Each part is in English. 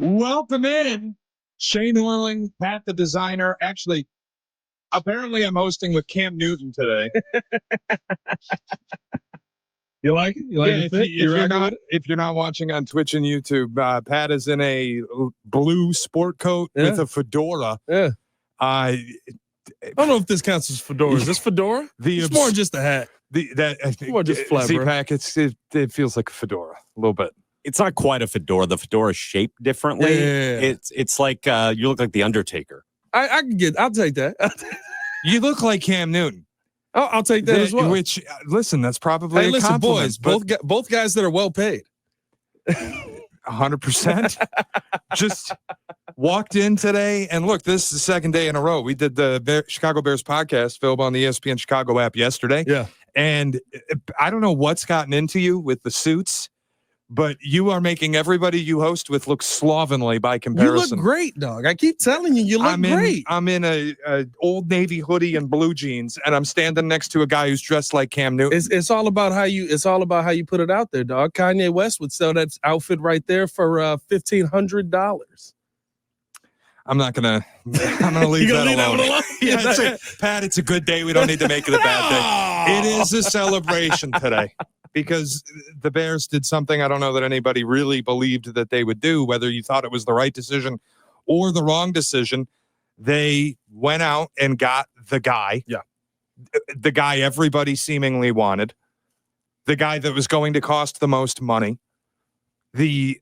Welcome in, Shea Norling, Pat the designer. Actually, apparently I'm hosting with Cam Newton today. You like it? You like it? If you're not watching on Twitch and YouTube, Pat is in a blue sport coat with a fedora. Yeah. I don't know if this counts as fedora. Is this fedora? It's more just a hat. More just flat. See, Pack, it feels like a fedora a little bit. It's not quite a fedora. The fedora is shaped differently. Yeah. It's like you look like the Undertaker. I'll take that. You look like Cam Newton. I'll take that as well. Which, listen, that's probably a compliment. Boys, both guys that are well paid. 100%. Just walked in today, and look, this is the second day in a row. We did the Chicago Bears podcast, available on the ESPN Chicago app yesterday. Yeah. And I don't know what's gotten into you with the suits, but you are making everybody you host with look slovenly by comparison. You look great, dog. I keep telling you, look great. I'm in a Old Navy hoodie and blue jeans, and I'm standing next to a guy who's dressed like Cam Newton. It's all about how you put it out there, dog. Kanye West would sell that outfit right there for $1,500. I'm gonna leave that alone. Yeah, Pat, it's a good day. We don't need to make it a bad day. It is a celebration today because the Bears did something I don't know that anybody really believed that they would do, whether you thought it was the right decision or the wrong decision. They went out and got the guy. Yeah. The guy everybody seemingly wanted. The guy that was going to cost the most money. The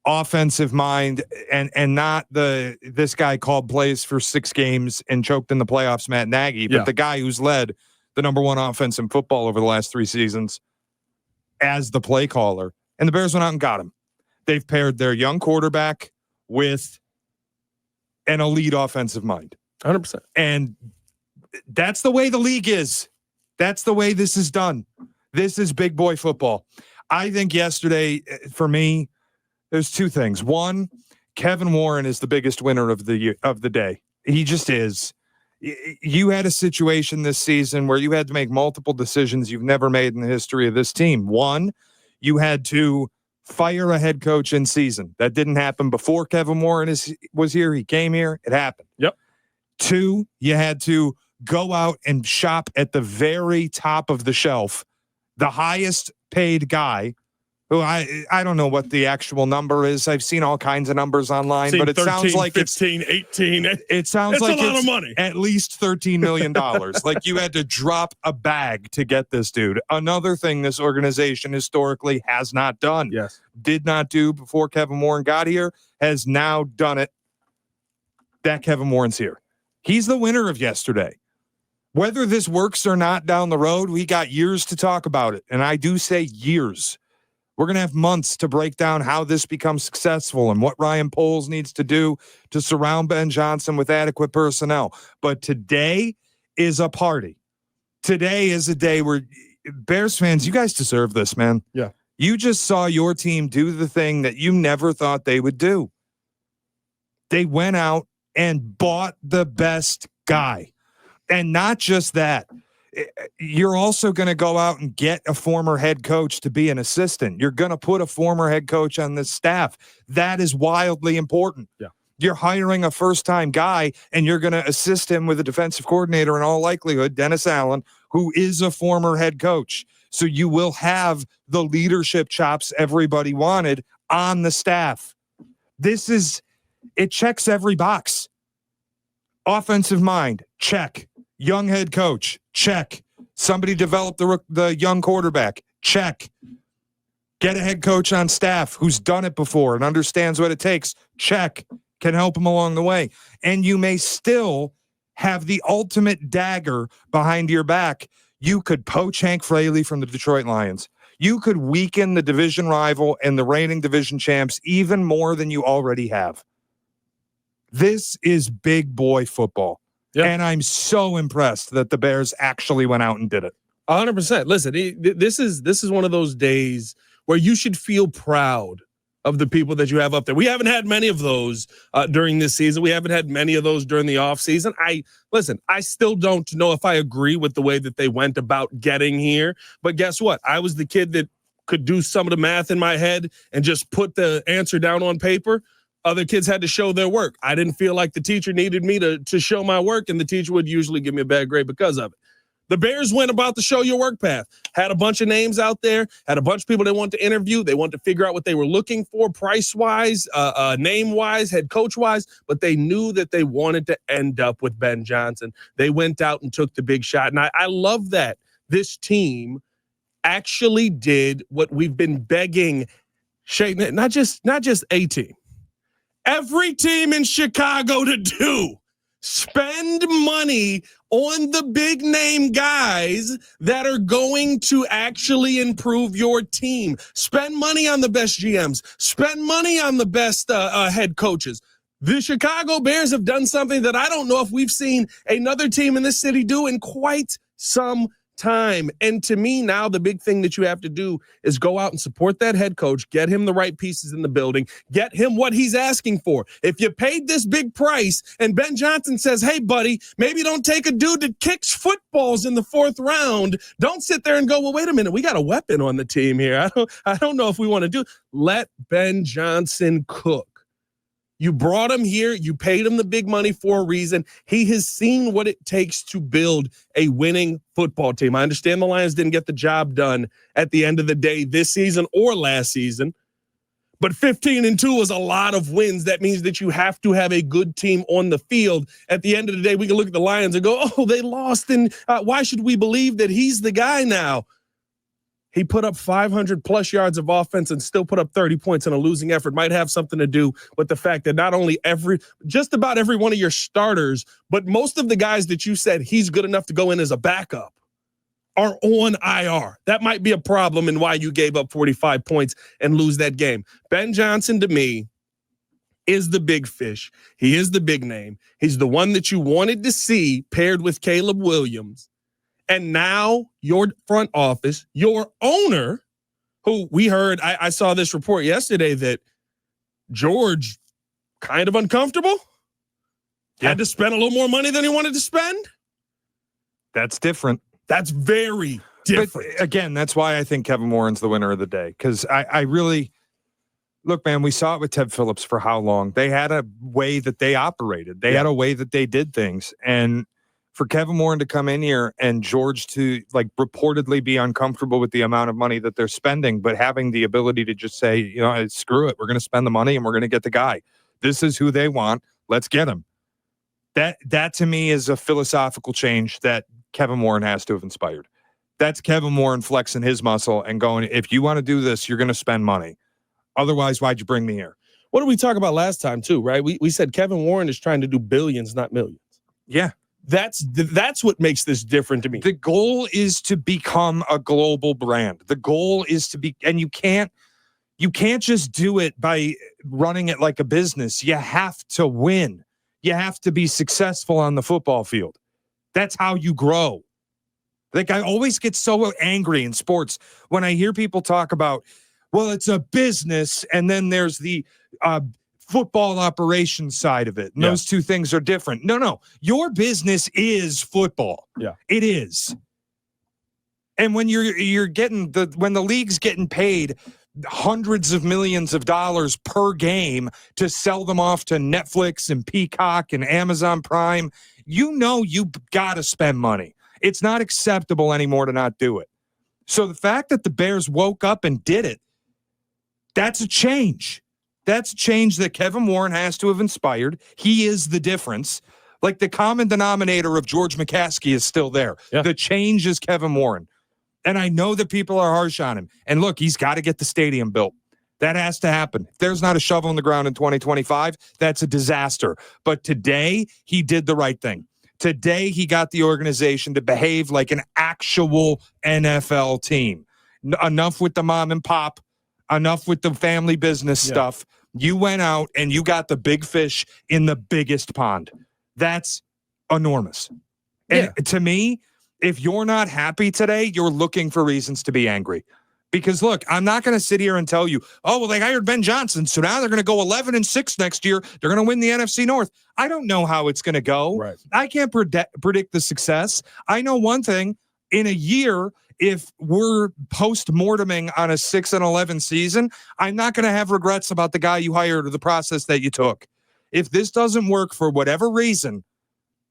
offensive mind and not this guy called plays for 6 games and choked in the playoffs, Matt Nagy, but the guy who's led the number one offense in football over the last 3 seasons as the play caller. And the Bears went out and got him. They've paired their young quarterback with an elite offensive mind. 100%. And that's the way the league is. That's the way this is done. This is big boy football. I think yesterday, for me, there's 2 things. One, Kevin Warren is the biggest winner of the day. He just is. You had a situation this season where you had to make multiple decisions you've never made in the history of this team. One, you had to fire a head coach in season. That didn't happen before Kevin Warren was here. He came here. It happened. Yep. 2, you had to go out and shop at the very top of the shelf, the highest paid guy, who I don't know what the actual number is. I've seen all kinds of numbers online, but it 13, sounds like 15, 18. It sounds like a lot of money. At least $13 million. Like you had to drop a bag to get this dude. Another thing this organization historically has not done. Yes. Did not do before Kevin Warren got here, has now done it. That Kevin Warren's here. He's the winner of yesterday. Whether this works or not down the road, we got years to talk about it. And I do say years. We're going to have months to break down how this becomes successful and what Ryan Poles needs to do to surround Ben Johnson with adequate personnel. But today is a party. Today is a day where Bears fans, you guys deserve this, man. Yeah. You just saw your team do the thing that you never thought they would do. They went out and bought the best guy. And not just that. You're also going to go out and get a former head coach to be an assistant. You're going to put a former head coach on the staff. That is wildly important. Yeah. You're hiring a first-time guy, and you're going to assist him with a defensive coordinator, in all likelihood, Dennis Allen, who is a former head coach. So you will have the leadership chops everybody wanted on the staff. It checks every box. Offensive mind, check. Young head coach, check. Somebody developed the young quarterback, check. Get a head coach on staff who's done it before and understands what it takes, check. Can help them along the way. And you may still have the ultimate dagger behind your back. You could poach Hank Fraley from the Detroit Lions. You could weaken the division rival and the reigning division champs even more than you already have. This is big boy football. Yep. And I'm so impressed that the Bears actually went out and did it. 100%. Listen, this is one of those days where you should feel proud of the people that you have up there. We haven't had many of those during this season. We haven't had many of those during the offseason. I still don't know if I agree with the way that they went about getting here. But guess what? I was the kid that could do some of the math in my head and just put the answer down on paper. Other kids had to show their work. I didn't feel like the teacher needed me to show my work, and the teacher would usually give me a bad grade because of it. The Bears went about the show your work path, had a bunch of names out there, had a bunch of people they wanted to interview. They wanted to figure out what they were looking for price-wise, name-wise, head coach-wise, but they knew that they wanted to end up with Ben Johnson. They went out and took the big shot, and I love that this team actually did what we've been begging, Shea, not just a team, every team in Chicago to do. Spend money on the big name guys that are going to actually improve your team. Spend money on the best GMs. Spend money on the best head coaches. The Chicago Bears have done something that I don't know if we've seen another team in this city do in quite some time. And to me now, the big thing that you have to do is go out and support that head coach, get him the right pieces in the building, get him what he's asking for. If you paid this big price and Ben Johnson says, hey, buddy, maybe don't take a dude that kicks footballs in the 4th round. Don't sit there and go, well, wait a minute, we got a weapon on the team here. I don't know if we want to do. Let Ben Johnson cook. You brought him here. You paid him the big money for a reason. He has seen what it takes to build a winning football team. I understand the Lions didn't get the job done at the end of the day this season or last season, but 15-2 is a lot of wins. That means that you have to have a good team on the field. At the end of the day, we can look at the Lions and go, oh, they lost, and why should we believe that he's the guy now? He put up 500 plus yards of offense and still put up 30 points in a losing effort. Might have something to do with the fact that not only just about every one of your starters, but most of the guys that you said he's good enough to go in as a backup are on IR. That might be a problem in why you gave up 45 points and lose that game. Ben Johnson, to me, is the big fish. He is the big name. He's the one that you wanted to see paired with Caleb Williams. And now your front office, your owner, who we heard, I saw this report yesterday that George kind of uncomfortable, had to spend a little more money than he wanted to spend. That's different. That's very different. But again, that's why I think Kevin Warren's the winner of the day. Because I really, look, man, we saw it with Ted Phillips for how long. They had a way that they operated. They had a way that they did things. And for Kevin Warren to come in here and George to like reportedly be uncomfortable with the amount of money that they're spending, but having the ability to just say, you know, screw it, we're going to spend the money and we're going to get the guy. This is who they want. Let's get him. That to me is a philosophical change that Kevin Warren has to have inspired. That's Kevin Warren flexing his muscle and going, if you want to do this, you're going to spend money. Otherwise, why'd you bring me here? What did we talk about last time too, right? We said Kevin Warren is trying to do billions, not millions. Yeah. That's what makes this different to me. The goal is to become a global brand. The goal is to be, and you can't just do it by running it like a business. You have to win. You have to be successful on the football field. That's how you grow. Like, I always get so angry in sports when I hear people talk about, well, it's a business, and then there's the football operations side of it. And those two things are different. No. Your business is football. Yeah. It is. And when you're getting when the league's getting paid hundreds of millions of dollars per game to sell them off to Netflix and Peacock and Amazon Prime, you got to spend money. It's not acceptable anymore to not do it. So the fact that the Bears woke up and did it, that's a change. That's a change that Kevin Warren has to have inspired. He is the difference. Like, the common denominator of George McCaskey is still there. Yeah. The change is Kevin Warren. And I know that people are harsh on him. And look, he's got to get the stadium built. That has to happen. If there's not a shovel in the ground in 2025, that's a disaster. But today, he did the right thing. Today, he got the organization to behave like an actual NFL team. Enough with the mom and pop. Enough with the family business stuff. You went out and you got the big fish in the biggest pond. That's enormous. And to me, if you're not happy today, you're looking for reasons to be angry. Because look, I'm not going to sit here and tell you, oh, well, they hired Ben Johnson, so now they're going to go 11-6 next year. They're going to win the NFC North. I don't know how it's going to go. Right. I can't predict the success. I know one thing. In a year, if we're post-morteming on a 6-11 season, I'm not going to have regrets about the guy you hired or the process that you took. If this doesn't work for whatever reason,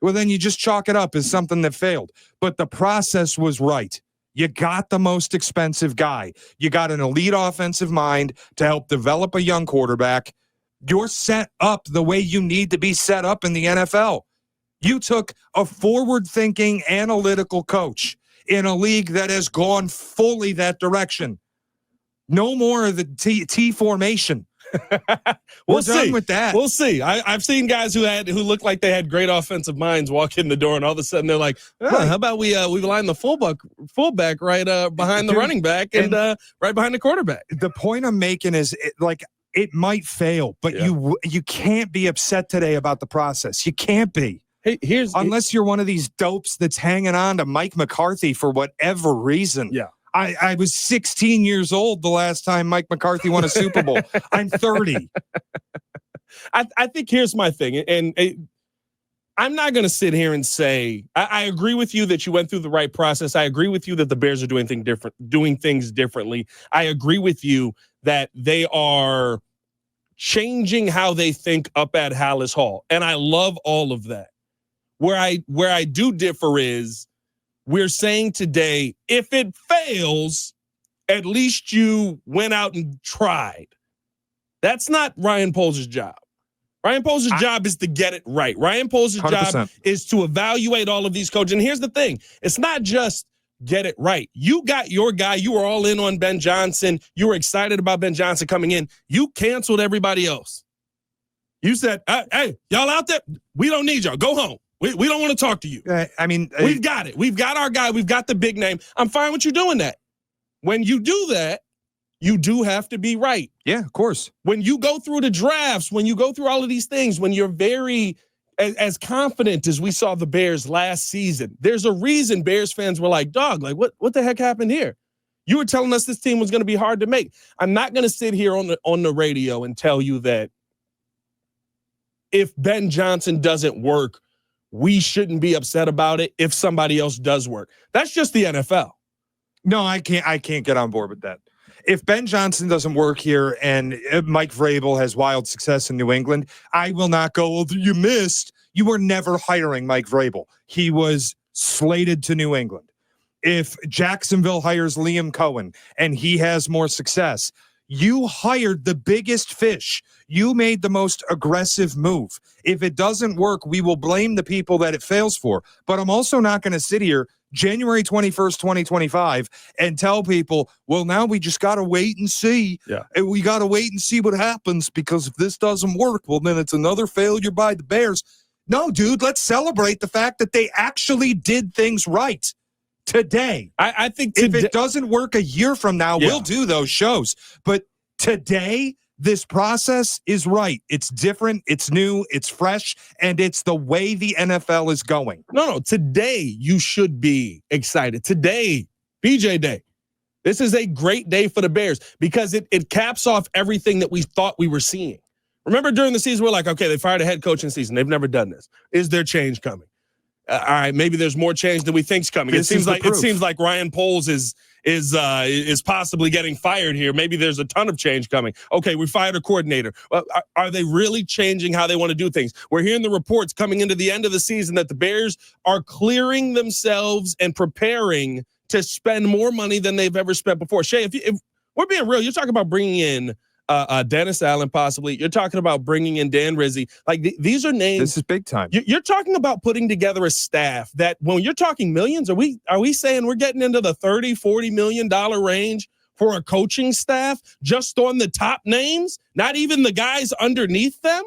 well, then you just chalk it up as something that failed. But the process was right. You got the most expensive guy. You got an elite offensive mind to help develop a young quarterback. You're set up the way you need to be set up in the NFL. You took a forward-thinking, analytical coach in a league that has gone fully that direction. No more of the T formation. We're done with that. We'll see. I've seen guys who looked like they had great offensive minds walk in the door, and all of a sudden they're like, "How about we line the fullback right behind the running back and right behind the quarterback?" The point I'm making is, it might fail, but you can't be upset today about the process. You can't be. Hey, unless you're one of these dopes that's hanging on to Mike McCarthy for whatever reason. Yeah. I was 16 years old the last time Mike McCarthy won a Super Bowl. I'm 30. I think here's my thing, and I'm not going to sit here and say I agree with you that you went through the right process. I agree with you that the Bears are doing things differently. I agree with you that they are changing how they think up at Hallis Hall, and I love all of that. Where I do differ is we're saying today, if it fails, at least you went out and tried. That's not Ryan Poles' job. Ryan Poles' job is to get it right. Ryan Poles' 100%. job is to evaluate all of these coaches. And here's the thing. It's not just get it right. You got your guy. You were all in on Ben Johnson. You were excited about Ben Johnson coming in. You canceled everybody else. You said, hey, y'all out there? We don't need y'all. Go home. We don't want to talk to you. We've got it. We've got our guy. We've got the big name. I'm fine with you doing that. When you do that, you do have to be right. Yeah, of course. When you go through the drafts, when you go through all of these things, when you're very as confident as we saw the Bears last season, there's a reason Bears fans were like, dog, like what the heck happened here? You were telling us this team was going to be hard to make. I'm not going to sit here on the radio and tell you that if Ben Johnson doesn't work, we shouldn't be upset about it if somebody else does work. That's just the NFL. No, I can't get on board with that. If Ben Johnson doesn't work here and Mike Vrabel has wild success in New England, I will not go, well, you missed. You were never hiring Mike Vrabel. He was slated to New England. If Jacksonville hires Liam Cohen and he has more success, you hired the biggest fish. You made the most aggressive move. If it doesn't work, we will blame the people that it fails for. But I'm also not going to sit here January 21st, 2025 and tell people, well, now we just got to wait and see. Yeah. And we got to wait and see what happens, because if this doesn't work, well, then it's another failure by the Bears. No, dude, let's celebrate the fact that they actually did things right today. I think if it doesn't work a year from now, we'll do those shows. But today, this process is right. It's different. It's new. It's fresh. And it's the way the NFL is going. No. Today, you should be excited. Today, BJ Day. This is a great day for the Bears because it caps off everything that we thought we were seeing. Remember during the season, we're like, okay, they fired a head coach in the season. They've never done this. Is there change coming? All right, maybe there's more change than we think's coming. It seems like Ryan Poles is possibly getting fired here. Maybe there's a ton of change coming. Okay, we fired a coordinator. Are they really changing how they want to do things? We're hearing the reports coming into the end of the season that the Bears are clearing themselves and preparing to spend more money than they've ever spent before. Shea, if we're being real, you're talking about bringing in Dennis Allen, possibly. You're talking about bringing in Dan Rizzi. Like these are names. This is big time. You're talking about putting together a staff that, when you're talking millions, are we saying we're getting into the $30-40 million range for a coaching staff just on the top names, not even the guys underneath them?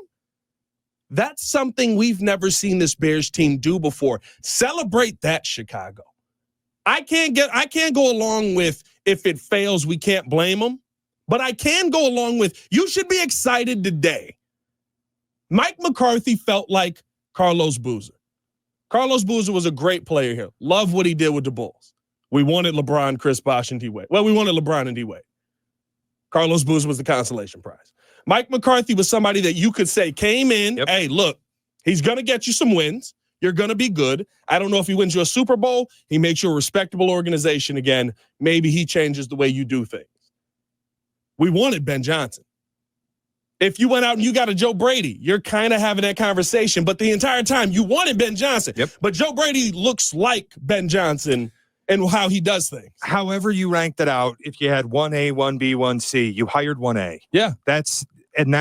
That's something we've never seen this Bears team do before. Celebrate that, Chicago. I can't go along with if it fails, we can't blame them. But I can go along with, you should be excited today. Mike McCarthy felt like Carlos Boozer. Carlos Boozer was a great player here. Love what he did with the Bulls. We wanted LeBron, Chris Bosh, and D-Wade. Well, we wanted LeBron and D-Wade. Carlos Boozer was the consolation prize. Mike McCarthy was somebody that you could say came in, Hey, look, he's going to get you some wins. You're going to be good. I don't know if he wins you a Super Bowl. He makes you a respectable organization again. Maybe he changes the way you do things. We wanted Ben Johnson. If you went out and you got a Joe Brady, you're kind of having that conversation. But the entire time you wanted Ben Johnson. Yep. But Joe Brady looks like Ben Johnson and how he does things. However you ranked it out, if you had 1A, 1B, 1C, you hired 1A. Yeah. That's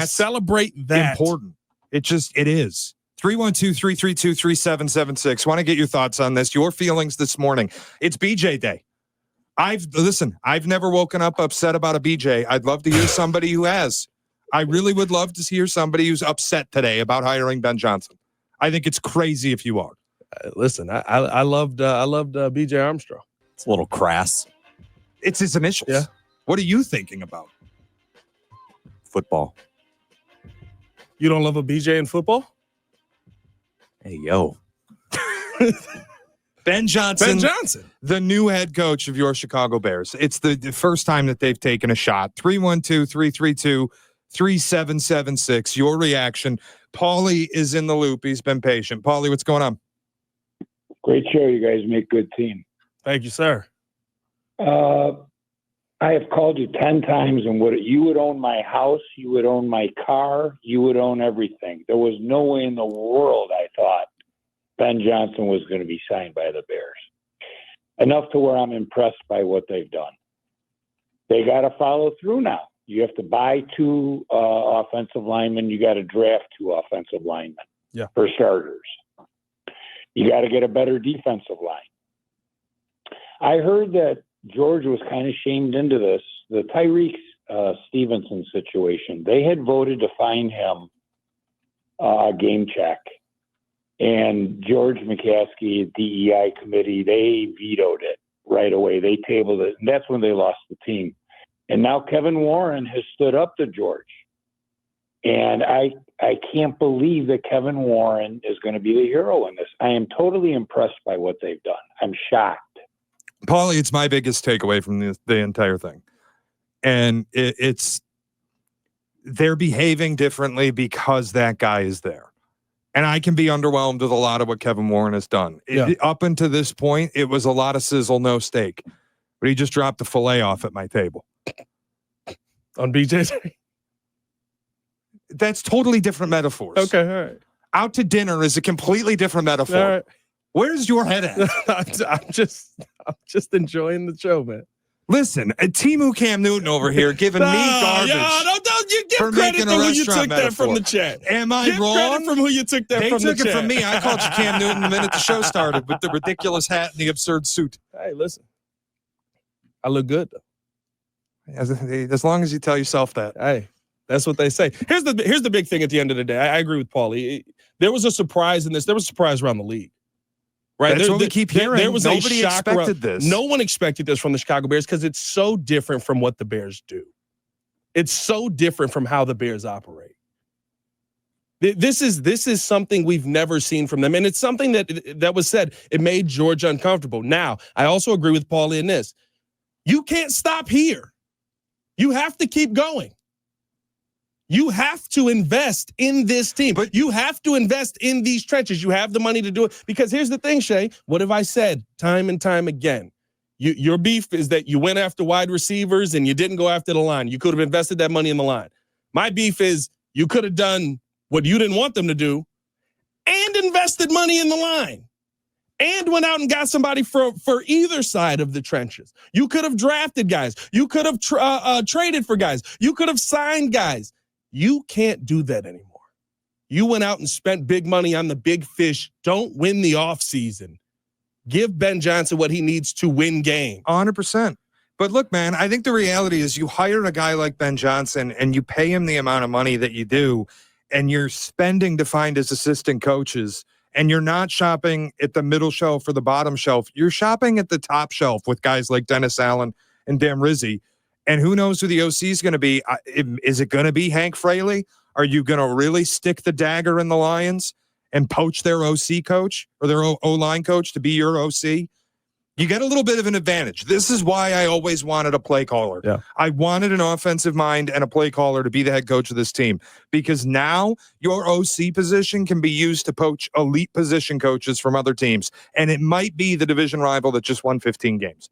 celebrate that. important. It is. 312-332-3776. Want to get your thoughts on this, your feelings this morning. It's BJ Day. I've never woken up upset about a BJ. I'd love to hear somebody who has. I really would love to hear somebody who's upset today about hiring Ben Johnson. I think it's crazy if you are. Listen, I loved BJ Armstrong. It's a little crass. It's his initials. Yeah. What are you thinking about? Football. You don't love a BJ in football? Hey, yo. Ben Johnson, the new head coach of your Chicago Bears. It's the first time that they've taken a shot. 312-332-3776. Your reaction. Paulie is in the loop. He's been patient. Paulie, what's going on? Great show. You guys make good team. Thank you, sir. I have called you 10 times, and you would own my house, you would own my car, you would own everything. There was no way in the world I thought Ben Johnson was going to be signed by the Bears. Enough to where I'm impressed by what they've done. They got to follow through now. You have to buy 2 offensive linemen. You got to draft 2 offensive linemen for starters. You got to get a better defensive line. I heard that George was kind of shamed into this. The Tyreek Stevenson situation, they had voted to fine him a game check. And George McCaskey, DEI committee, they vetoed it right away. They tabled it, and that's when they lost the team. And now Kevin Warren has stood up to George. And I can't believe that Kevin Warren is going to be the hero in this. I am totally impressed by what they've done. I'm shocked. Paulie, it's my biggest takeaway from the entire thing. And it's they're behaving differently because that guy is there. And I can be underwhelmed with a lot of what Kevin Warren has done. Up until this point, it was a lot of sizzle, no steak. But he just dropped the filet off at my table. On BJ's? That's totally different metaphors. Okay, all right. Out to dinner is a completely different metaphor. All right. Where's your head at? I'm just enjoying the show, man. Listen, Timu Cam Newton over here giving me garbage. Don't you give credit to who you took that from the chat. Am I give wrong? Credit from who you took that they from the chat. They took it from me. I called you Cam Newton the minute the show started with the ridiculous hat and the absurd suit. Hey, listen. I look good, though. As long as you tell yourself that. Hey, that's what they say. Here's the big thing at the end of the day. I agree with Paulie. There was a surprise in this. There was a surprise around the league. Right. That's what we keep hearing. There was Nobody a shock expected this. No one expected this from the Chicago Bears because it's so different from what the Bears do. It's so different from how the Bears operate. This is something we've never seen from them. And it's something that was said. It made George uncomfortable. Now, I also agree with Paulie in this. You can't stop here. You have to keep going. You have to invest in this team. But you have to invest in these trenches. You have the money to do it. Because here's the thing, Shea. What have I said time and time again? Your beef is that you went after wide receivers and you didn't go after the line. You could have invested that money in the line. My beef is you could have done what you didn't want them to do and invested money in the line. And went out and got somebody for either side of the trenches. You could have drafted guys. You could have traded for guys. You could have signed guys. You can't do that anymore. You went out and spent big money on the big fish. Don't win the offseason. Give Ben Johnson what he needs to win games. 100%. But look, man, I think the reality is you hire a guy like Ben Johnson and you pay him the amount of money that you do, and you're spending to find his assistant coaches, and you're not shopping at the middle shelf or the bottom shelf. You're shopping at the top shelf with guys like Dennis Allen and Dan Rizzi. And who knows who the OC is going to be? Is it going to be Hank Fraley? Are you going to really stick the dagger in the Lions and poach their OC coach or their O-line coach to be your OC? You get a little bit of an advantage. This is why I always wanted a play caller. Yeah. I wanted an offensive mind and a play caller to be the head coach of this team, because now your OC position can be used to poach elite position coaches from other teams. And it might be the division rival that just won 15 games.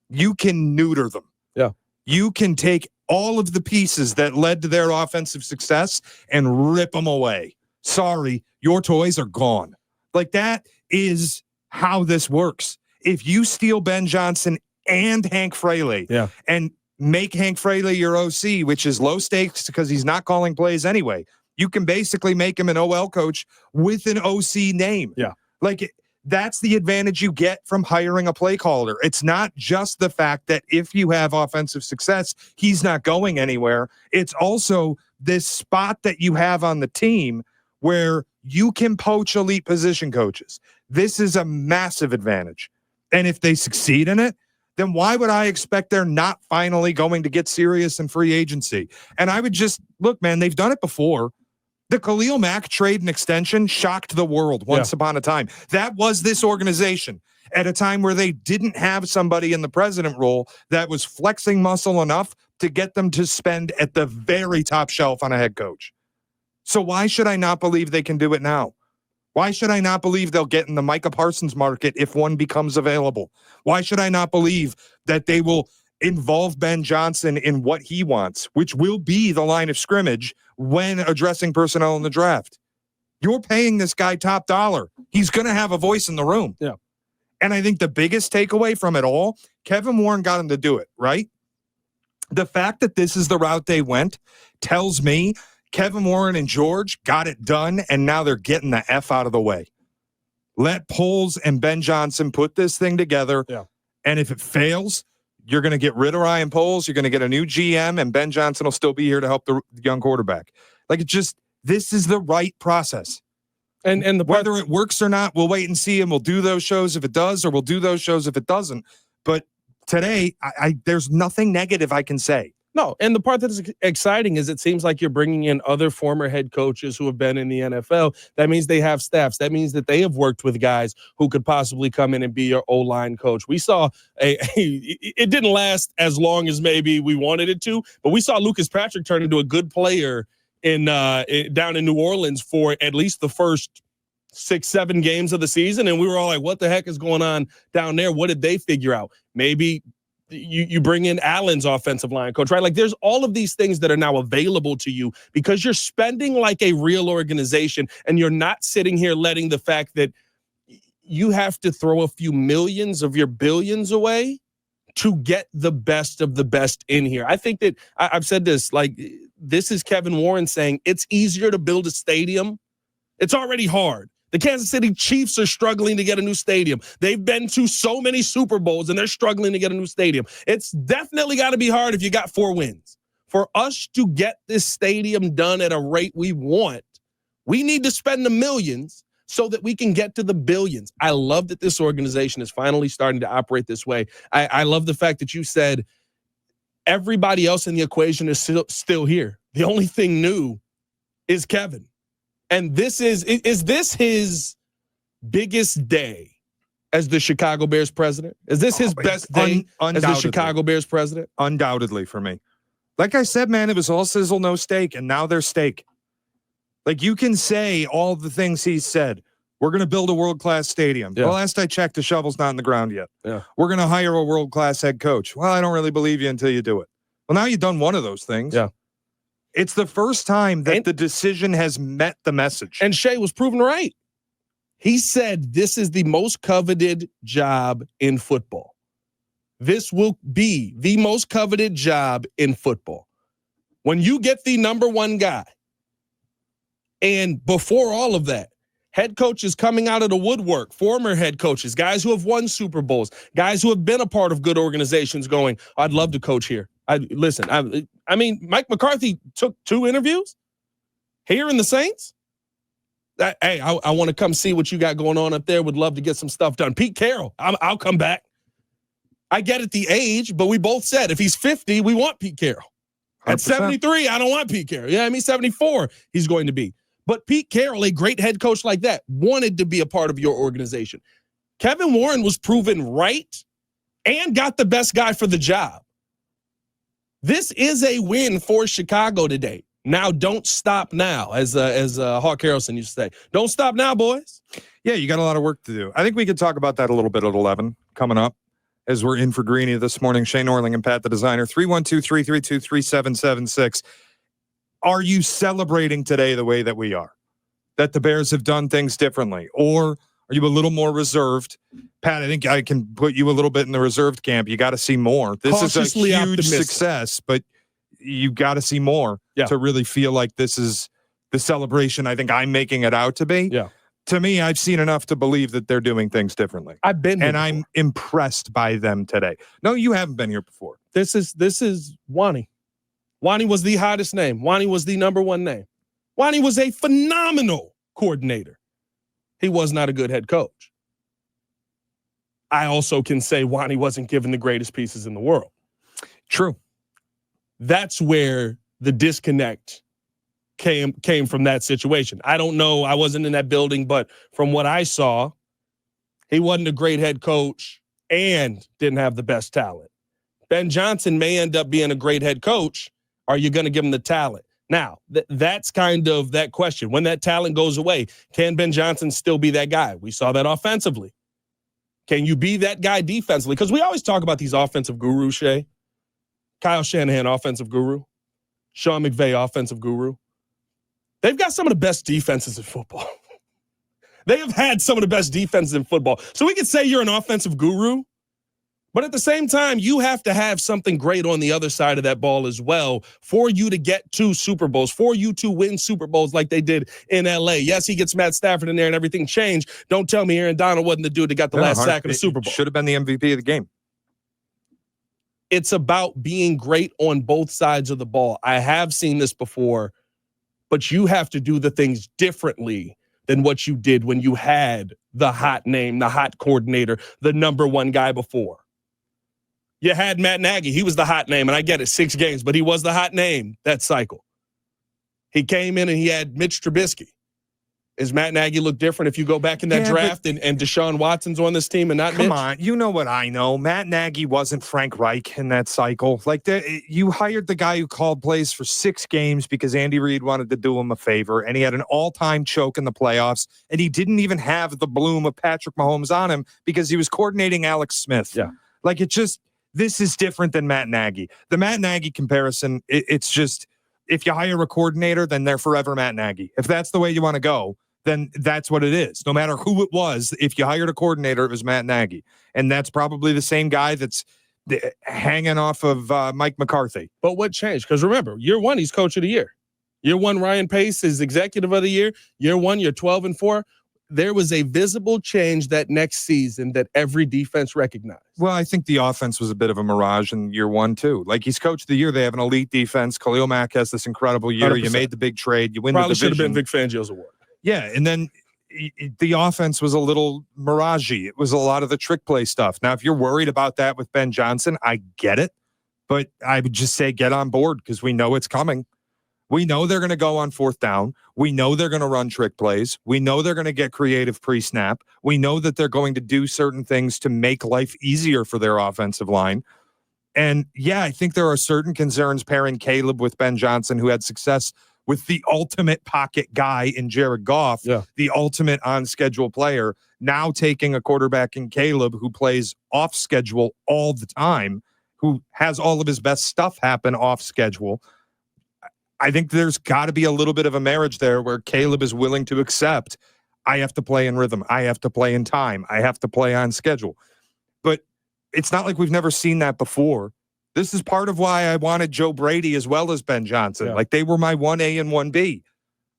You can neuter them. Yeah. You can take all of the pieces that led to their offensive success and rip them away. Sorry, your toys are gone. Like, that is how this works. If you steal Ben Johnson and Hank Fraley and make Hank Fraley your OC, which is low stakes because he's not calling plays anyway, you can basically make him an OL coach with an OC name. Yeah. Like, that's the advantage you get from hiring a play caller. It's not just the fact that if you have offensive success, he's not going anywhere. It's also this spot that you have on the team where you can poach elite position coaches. This is a massive advantage. And if they succeed in it, then why would I expect they're not finally going to get serious in free agency? And I would just look, man, they've done it before. The Khalil Mack trade and extension shocked the world once upon a time. That was this organization at a time where they didn't have somebody in the president role that was flexing muscle enough to get them to spend at the very top shelf on a head coach. So why should I not believe they can do it now? Why should I not believe they'll get in the Micah Parsons market if one becomes available? Why should I not believe that they will involve Ben Johnson in what he wants, which will be the line of scrimmage when addressing personnel in the draft? You're paying this guy top dollar. He's going to have a voice in the room. Yeah. And I think the biggest takeaway from it all, Kevin Warren got him to do it, right? The fact that this is the route they went tells me Kevin Warren and George got it done, and now they're getting the F out of the way. Let Poles and Ben Johnson put this thing together, and if it fails, you're going to get rid of Ryan Poles, you're going to get a new GM, and Ben Johnson will still be here to help the young quarterback. Like, this is the right process. And whether it works or not, we'll wait and see, and we'll do those shows if it does, or we'll do those shows if it doesn't. But today, there's nothing negative I can say. No, and the part that's exciting is it seems like you're bringing in other former head coaches who have been in the NFL. That means they have staffs. That means that they have worked with guys who could possibly come in and be your O-line coach. We saw it didn't last as long as maybe we wanted it to, but we saw Lucas Patrick turn into a good player down in New Orleans for at least the first 6-7 games of the season, and we were all like, what the heck is going on down there? What did they figure out? Maybe you bring in Allen's offensive line coach, right? Like, there's all of these things that are now available to you because you're spending like a real organization, and you're not sitting here letting the fact that you have to throw a few millions of your billions away to get the best of the best in here. I think that I've said this, like, this is Kevin Warren saying it's easier to build a stadium. It's already hard. The Kansas City Chiefs are struggling to get a new stadium. They've been to so many Super Bowls, and they're struggling to get a new stadium. It's definitely got to be hard if you got 4 wins. For us to get this stadium done at a rate we want, we need to spend the millions so that we can get to the billions. I love that this organization is finally starting to operate this way. I love the fact that you said everybody else in the equation is still here. The only thing new is Kevin. And is this his biggest day as the Chicago Bears president? Is this his best day as the Chicago Bears president? Undoubtedly for me. Like I said, man, it was all sizzle, no steak, and now there's steak. Like, you can say all the things he said. We're going to build a world-class stadium. Yeah. Well, last I checked, the shovel's not in the ground yet. Yeah. We're going to hire a world-class head coach. Well, I don't really believe you until you do it. Well, now you've done one of those things. Yeah. It's the first time that the decision has met the message. And Shea was proven right. He said this is the most coveted job in football. This will be the most coveted job in football. When you get the number one guy, and before all of that, head coaches coming out of the woodwork, former head coaches, guys who have won Super Bowls, guys who have been a part of good organizations going, I'd love to coach here. I mean, Mike McCarthy took 2 interviews here in the Saints. Hey, I want to come see what you got going on up there. Would love to get some stuff done. Pete Carroll, I'll come back. I get at the age, but we both said if he's 50, we want Pete Carroll. At 100%. 73, I don't want Pete Carroll. Yeah, I mean, 74, he's going to be. But Pete Carroll, a great head coach like that, wanted to be a part of your organization. Kevin Warren was proven right and got the best guy for the job. This is a win for Chicago today. Now, don't stop now, as Hawk Harrelson used to say. Don't stop now, boys. Yeah, you got a lot of work to do. I think we could talk about that a little bit at 11 coming up as we're in for Greeny this morning. Shea, Norling, and Pat the Designer, 312-332-3776. Are you celebrating today the way that we are? That the Bears have done things differently? Or are you a little more reserved? Pat, I think I can put you a little bit in the reserved camp. You got to see more. This is a huge optimistic success, but you got to see more to really feel like this is the celebration I think I'm making it out to be. Yeah. To me, I've seen enough to believe that they're doing things differently. I've been here and before. I'm impressed by them today. No, you haven't been here before. This is Wani. Wani was the hottest name. Wani was the number one name. Wani was a phenomenal coordinator. He was not a good head coach. I also can say Wani wasn't given the greatest pieces in the world. True. That's where the disconnect came from that situation. I don't know. I wasn't in that building, but from what I saw, he wasn't a great head coach and didn't have the best talent. Ben Johnson may end up being a great head coach. Are you going to give him the talent? Now, that's kind of that question. When that talent goes away, can Ben Johnson still be that guy? We saw that offensively. Can you be that guy defensively? Because we always talk about these offensive gurus, Shea. Kyle Shanahan, offensive guru. Sean McVay, offensive guru. They've got some of the best defenses in football. They have had some of the best defenses in football. So we could say you're an offensive guru, but at the same time, you have to have something great on the other side of that ball as well for you to get to Super Bowls, for you to win Super Bowls like they did in L.A. Yes, he gets Matt Stafford in there and everything changed. Don't tell me Aaron Donald wasn't the dude that got the last sack of the Super Bowl. Should have been the MVP of the game. It's about being great on both sides of the ball. I have seen this before, but you have to do the things differently than what you did when you had the hot name, the hot coordinator, the number one guy before. You had Matt Nagy. He was the hot name, and I get it, 6 games, but he was the hot name that cycle. He came in and he had Mitch Trubisky. Is Matt Nagy look different if you go back in that draft and Deshaun Watson's on this team and not Mitch? Come on, you know what I know. Matt Nagy wasn't Frank Reich in that cycle. Like, you hired the guy who called plays for 6 games because Andy Reid wanted to do him a favor, and he had an all-time choke in the playoffs, and he didn't even have the bloom of Patrick Mahomes on him because he was coordinating Alex Smith. Yeah. Like, this is different than Matt Nagy. The Matt Nagy comparison, it's just, if you hire a coordinator, then they're forever Matt Nagy. If that's the way you want to go, then that's what it is. No matter who it was, if you hired a coordinator, it was Matt Nagy. And that's probably the same guy that's hanging off of Mike McCarthy. But what changed? Because remember, year 1, he's coach of the year. Year 1, Ryan Pace is executive of the year. Year 1, you're 12-4. There was a visible change that next season that every defense recognized. Well, I think the offense was a bit of a mirage in year 1, too. Like, he's coach of the year. They have an elite defense. Khalil Mack has this incredible year. 100%. You made the big trade. You win Probably the division. Should have been Vic Fangio's award. Yeah, and then the offense was a little mirage-y. It was a lot of the trick play stuff. Now, if you're worried about that with Ben Johnson, I get it. But I would just say get on board because we know it's coming. We know they're going to go on 4th down. We know they're going to run trick plays. We know they're going to get creative pre-snap. We know that they're going to do certain things to make life easier for their offensive line. And, yeah, I think there are certain concerns pairing Caleb with Ben Johnson, who had success with the ultimate pocket guy in Jared Goff, the ultimate on-schedule player, now taking a quarterback in Caleb who plays off schedule all the time, who has all of his best stuff happen off schedule. I think there's got to be a little bit of a marriage there where Caleb is willing to accept, I have to play in rhythm, I have to play in time, I have to play on schedule. But it's not like we've never seen that before. This is part of why I wanted Joe Brady as well as Ben Johnson. Yeah. Like, they were my 1A and 1B.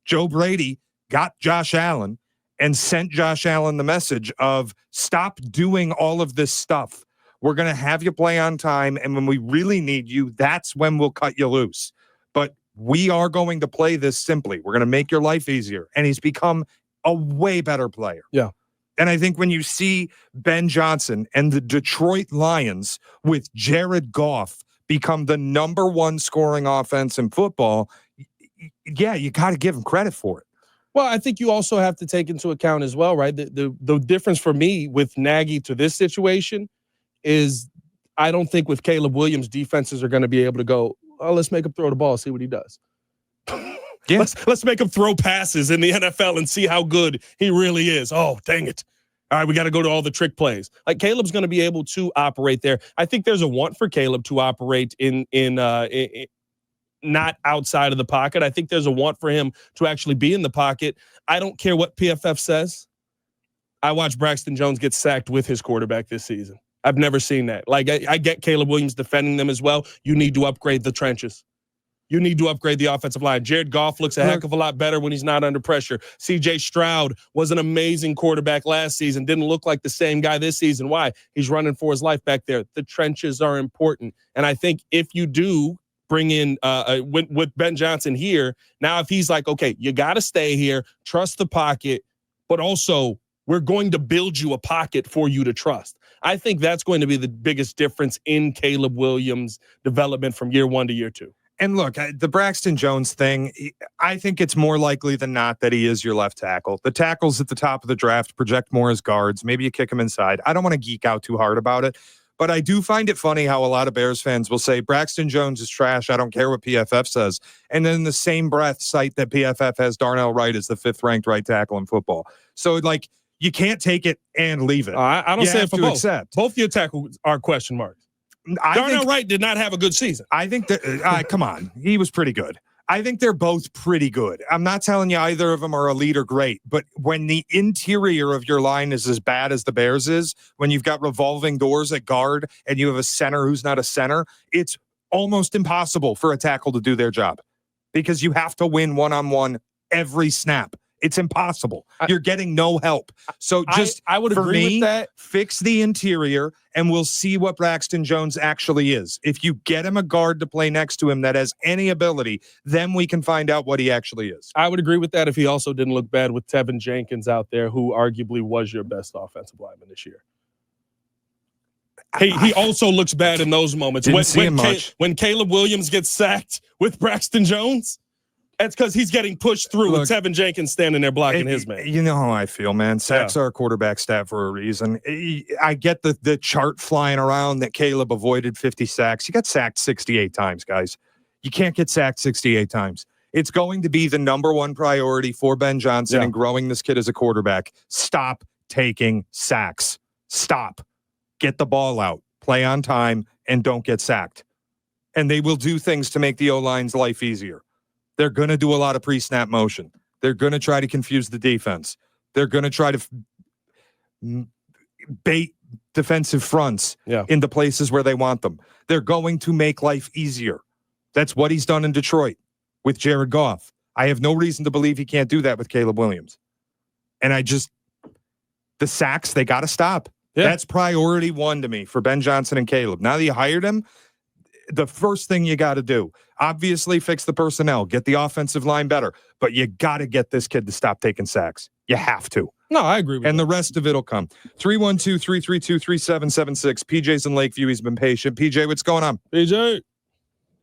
Joe Brady got Josh Allen and sent Josh Allen the message of stop doing all of this stuff. We're going to have you play on time, and when we really need you, that's when we'll cut you loose. But we are going to play this simply. We're going to make your life easier. And he's become a way better player. Yeah. And I think when you see Ben Johnson and the Detroit Lions with Jared Goff become the number 1 scoring offense in football, yeah, you got to give him credit for it. Well, I think you also have to take into account as well, right? The difference for me with Nagy to this situation is I don't think with Caleb Williams, defenses are going to be able to go, oh, let's make him throw the ball, see what he does. Yeah. Let's make him throw passes in the NFL and see how good he really is. Oh, dang it. All right, we got to go to all the trick plays. Like Caleb's going to be able to operate there. I think there's a want for Caleb to operate in not outside of the pocket. I think there's a want for him to actually be in the pocket. I don't care what PFF says. I watched Braxton Jones get sacked with his quarterback this season. I've never seen that. Like I get Caleb Williams defending them as well. You need to upgrade the trenches. You need to upgrade the offensive line. Jared Goff looks a heck of a lot better when he's not under pressure. C.J. Stroud was an amazing quarterback last season. Didn't look like the same guy this season. Why? He's running for his life back there. The trenches are important. And I think if you do bring in with Ben Johnson here, now if he's like, okay, you got to stay here, trust the pocket, but also we're going to build you a pocket for you to trust. I think that's going to be the biggest difference in Caleb Williams' development from year 1 to year 2. And look, the Braxton Jones thing, I think it's more likely than not that he is your left tackle. The tackles at the top of the draft project more as guards. Maybe you kick him inside. I don't want to geek out too hard about it, but I do find it funny how a lot of Bears fans will say Braxton Jones is trash. I don't care what PFF says. And then in the same breath cite that PFF has Darnell Wright as the 5th ranked right tackle in football. So like you can't take it and leave it. I don't say it for both. Accept. Both your tackles are question marks. Darnell Wright did not have a good season. I think that, come on, he was pretty good. I think they're both pretty good. I'm not telling you either of them are elite or great, but when the interior of your line is as bad as the Bears is, when you've got revolving doors at guard and you have a center who's not a center, it's almost impossible for a tackle to do their job because you have to win one-on-one every snap. It's impossible. You're getting no help. So just I would agree with that. Fix the interior and we'll see what Braxton Jones actually is. If you get him a guard to play next to him that has any ability, then we can find out what he actually is. I would agree with that if he also didn't look bad with Tevin Jenkins out there, who arguably was your best offensive lineman this year. He also looks bad in those moments. When Caleb Williams gets sacked with Braxton Jones, that's because he's getting pushed through with Tevin Jenkins standing there blocking his man. You know how I feel, man. Sacks are a quarterback stat for a reason. I get the chart flying around that Caleb avoided 50 sacks. You got sacked 68 times, guys. You can't get sacked 68 times. It's going to be the number one priority for Ben Johnson and growing this kid as a quarterback. Stop taking sacks. Stop. Get the ball out. Play on time and don't get sacked. And they will do things to make the O-line's life easier. They're going to do a lot of pre-snap motion. They're going to try to confuse the defense. They're going to try to bait defensive fronts into places where they want them. They're going to make life easier. That's what he's done in Detroit with Jared Goff. I have no reason to believe he can't do that with Caleb Williams. And the sacks, they got to stop. Yeah. That's priority 1 to me for Ben Johnson and Caleb. Now that you hired him, the first thing you got to do, obviously fix the personnel, get the offensive line better, but you got to get this kid to stop taking sacks. You have to. No, I agree with and that. The rest of it will come. 312-332-3776. PJ's in Lakeview. He's been patient. PJ, what's going on? PJ.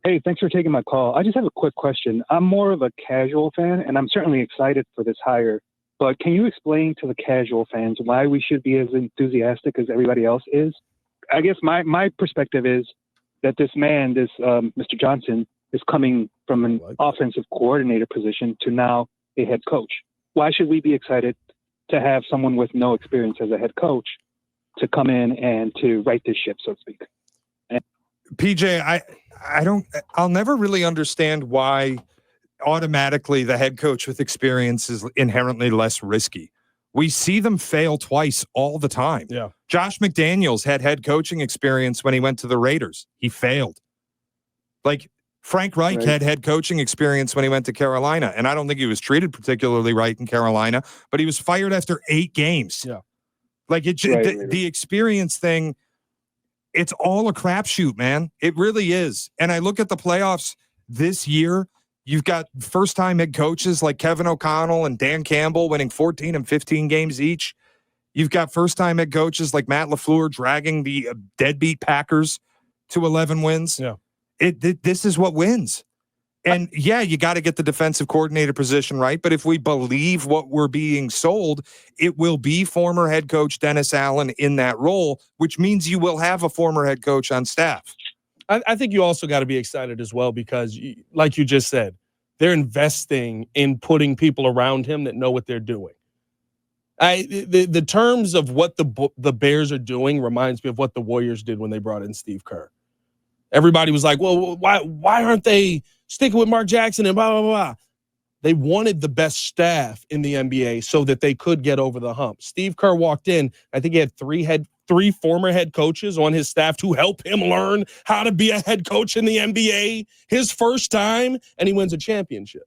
Hey, thanks for taking my call. I just have a quick question. I'm more of a casual fan, and I'm certainly excited for this hire. But can you explain to the casual fans why we should be as enthusiastic as everybody else is? I guess my perspective is that this man, Mr. Johnson, is coming from an offensive coordinator position to now a head coach. Why should we be excited to have someone with no experience as a head coach to come in and to right this ship, so to speak? PJ, I'll never really understand why automatically the head coach with experience is inherently less risky. We see them fail twice all the time. Yeah. Josh McDaniels had head coaching experience when he went to the Raiders. He failed. Like Frank Reich had head coaching experience when he went to Carolina, and I don't think he was treated particularly right in Carolina, but he was fired after 8 games. Yeah. Like the experience thing, it's all a crapshoot, man. It really is. And I look at the playoffs this year. You've got first-time head coaches like Kevin O'Connell and Dan Campbell winning 14 and 15 games each. You've got first-time head coaches like Matt LaFleur dragging the deadbeat Packers to 11 wins. Yeah. This is what wins. And yeah, you got to get the defensive coordinator position right. But if we believe what we're being sold, it will be former head coach Dennis Allen in that role, which means you will have a former head coach on staff. I think you also got to be excited as well because, like you just said, they're investing in putting people around him that know what they're doing. The terms of what the Bears are doing reminds me of what the Warriors did when they brought in Steve Kerr. Everybody was like, well, why aren't they sticking with Mark Jackson and blah, blah, blah. They wanted the best staff in the NBA so that they could get over the hump. Steve Kerr walked in. I think he had three former head coaches on his staff to help him learn how to be a head coach in the NBA his first time, and he wins a championship.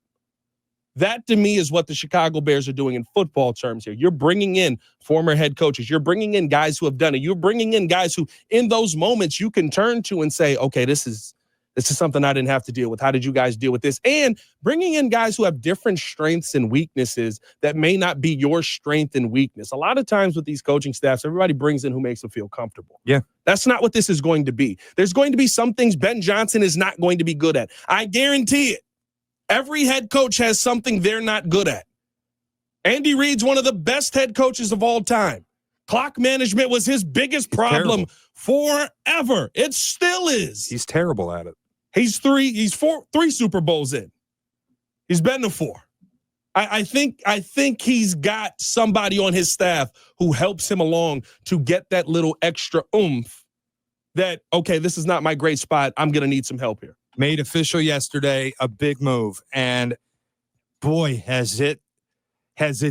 That, to me, is what the Chicago Bears are doing in football terms here. You're bringing in former head coaches. You're bringing in guys who have done it. You're bringing in guys who, in those moments, you can turn to and say, okay, this is something I didn't have to deal with. How did you guys deal with this? And bringing in guys who have different strengths and weaknesses that may not be your strength and weakness. A lot of times with these coaching staffs, everybody brings in who makes them feel comfortable. Yeah. That's not what this is going to be. There's going to be some things Ben Johnson is not going to be good at. I guarantee it. Every head coach has something they're not good at. Andy Reid's one of the best head coaches of all time. Clock management was his biggest problem forever. It still is. He's terrible at it. He's three Super Bowls in. He's been to 4. I think he's got somebody on his staff who helps him along to get that little extra oomph that, okay, this is not my great spot. I'm going to need some help here. Made official yesterday, a big move. And boy, has it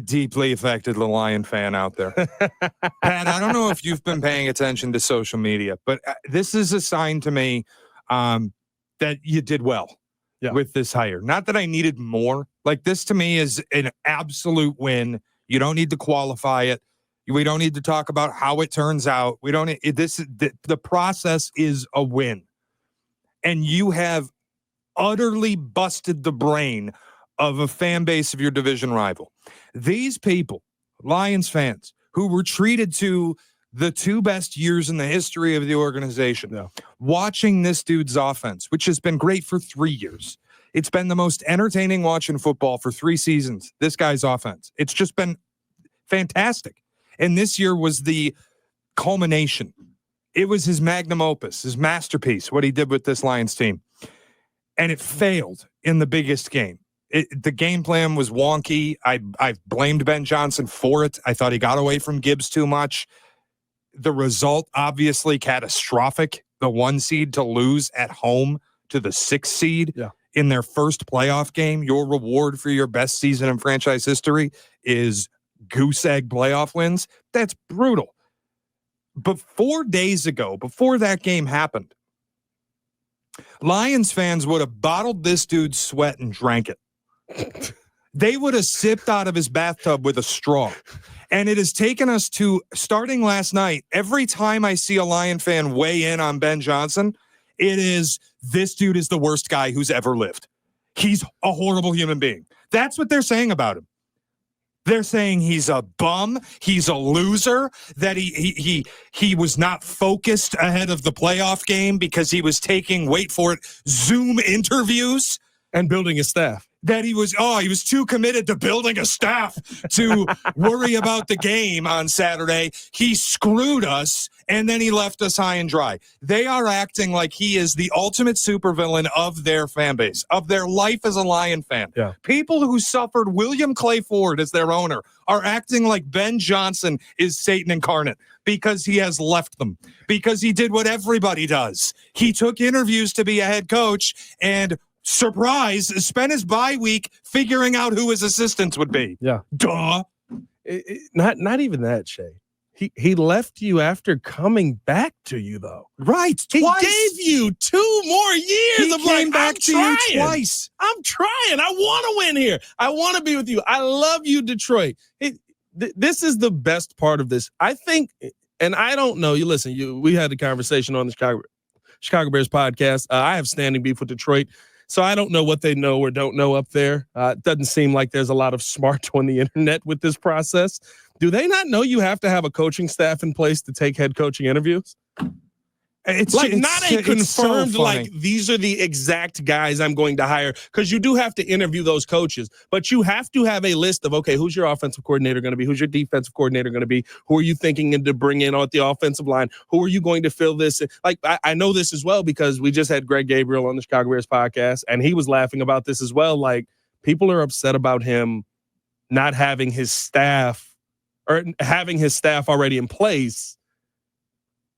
deeply affected the Lion fan out there. Pat, I don't know if you've been paying attention to social media, but this is a sign to me that you did well with this hire. Not that I needed more. Like, this to me is an absolute win. You don't need to qualify it. We don't need to talk about how it turns out. We don't. The process is a win. And you have utterly busted the brain of a fan base of your division rival. These people, Lions fans, who were treated to the 2 best years in the history of the organization, watching this dude's offense, which has been great for 3 years. It's been the most entertaining watch in football for 3 seasons, this guy's offense. It's just been fantastic. And this year was the culmination. It was his magnum opus, his masterpiece, what he did with this Lions team. And it failed in the biggest game. The game plan was wonky. I blamed Ben Johnson for it. I thought he got away from Gibbs too much. The result, obviously, catastrophic. The 1 seed to lose at home to the 6 seed in their first playoff game. Your reward for your best season in franchise history is goose egg playoff wins. That's brutal. But 4 days ago, before that game happened, Lions fans would have bottled this dude's sweat and drank it. They would have sipped out of his bathtub with a straw. And it has taken us to, starting last night, every time I see a Lion fan weigh in on Ben Johnson, it is, this dude is the worst guy who's ever lived. He's a horrible human being. That's what they're saying about him. They're saying he's a bum, he's a loser, that he was not focused ahead of the playoff game because he was taking, wait for it, Zoom interviews. And building a staff. That he was too committed to building a staff to worry about the game on Saturday. He screwed us, and then he left us high and dry. They are acting like he is the ultimate supervillain of their fan base, of their life as a Lion fan. Yeah. People who suffered William Clay Ford as their owner are acting like Ben Johnson is Satan incarnate because he has left them, because he did what everybody does. He took interviews to be a head coach and, surprise, spent his bye week figuring out who his assistants would be. Yeah. Duh. Not even that, Shea. He left you after coming back to you, though. Right. He twice. gave you 2 more years. He came back to you twice. I'm trying. I want to win here. I want to be with you. I love you, Detroit. This is the best part of this. I think, and I don't know. We had a conversation on the Chicago Bears podcast. I have standing beef with Detroit. So I don't know what they know or don't know up there. It doesn't seem like there's a lot of smart on the internet with this process. Do they not know you have to have a coaching staff in place to take head coaching interviews? It's like not a it's so confirmed funny. like these are the exact guys I'm going to hire, because you do have to interview those coaches, but you have to have a list of, okay, who's your offensive coordinator going to be, who's your defensive coordinator going to be, who are you thinking to bring in on the offensive line, who are you going to fill this in? Like I know this as well because we just had Greg Gabriel on the Chicago Bears podcast and he was laughing about this as well. Like people are upset about him not having his staff or having his staff already in place.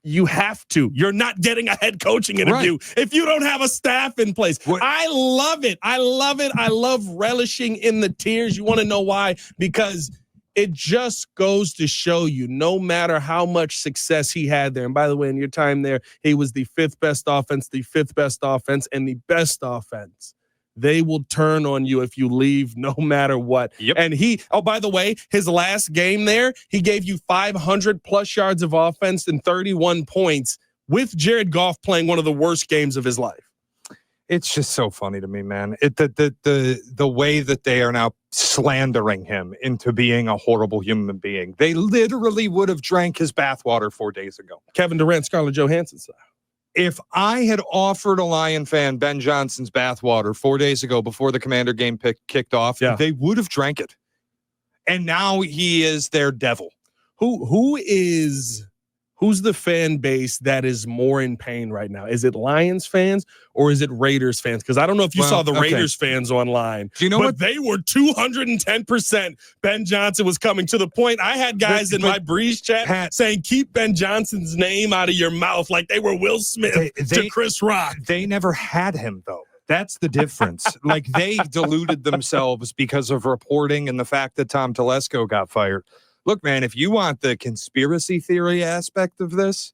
You have to. You're not getting a head coaching interview if you don't have a staff in place. I love it. I love it. I love relishing in the tears. You want to know why? Because it just goes to show you, no matter how much success he had there. And by the way, in your time there, he was the fifth best offense, and the best offense. They will turn on you if you leave no matter what. Yep. And by the way, his last game there, he gave you 500 plus yards of offense and 31 points with Jared Goff playing one of the worst games of his life. It's just so funny to me, man. The way that they are now slandering him into being a horrible human being. They literally would have drank his bathwater 4 days ago. Kevin Durant, Scarlett Johansson style. If I had offered a Lion fan Ben Johnson's bathwater 4 days ago before the Commander game kicked off, they would have drank it. And now he is their devil. Who's the fan base that is more in pain right now? Is it Lions fans or is it Raiders fans? Because I don't know if you saw the Raiders fans online. Do you know what? They were 210%. Ben Johnson was coming, to the point I had guys in my Breeze chat saying, keep Ben Johnson's name out of your mouth, like they were Will Smith to Chris Rock. They never had him, though. That's the difference. Like, they deluded themselves because of reporting and the fact that Tom Telesco got fired. Look, man, if you want the conspiracy theory aspect of this,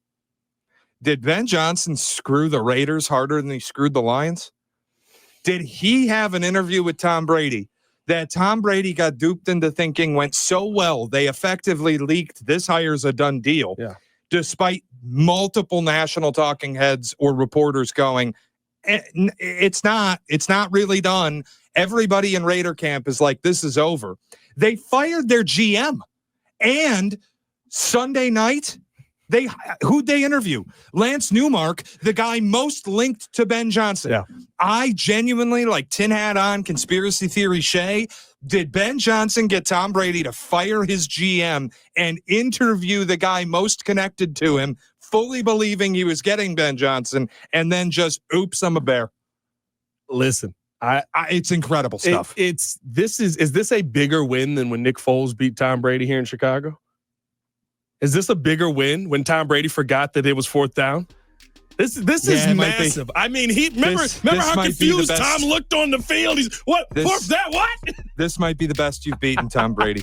did Ben Johnson screw the Raiders harder than he screwed the Lions? Did he have an interview with Tom Brady that Tom Brady got duped into thinking went so well, they effectively leaked this hire's a done deal, despite multiple national talking heads or reporters going, it's not really done. Everybody in Raider camp is like, this is over. They fired their GM. And Sunday night, who'd they interview? Lance Newmark, the guy most linked to Ben Johnson. Yeah. I genuinely, like tin hat on, conspiracy theory Shea, did Ben Johnson get Tom Brady to fire his GM and interview the guy most connected to him, fully believing he was getting Ben Johnson, and then just, oops, I'm a bear? Listen. It's incredible stuff. Is this a bigger win than when Nick Foles beat Tom Brady here in Chicago? Is this a bigger win when Tom Brady forgot that it was fourth down? This is massive. I mean, remember how confused Tom looked on the field. He's what? Fourth down? What? This might be the best you've beaten Tom Brady.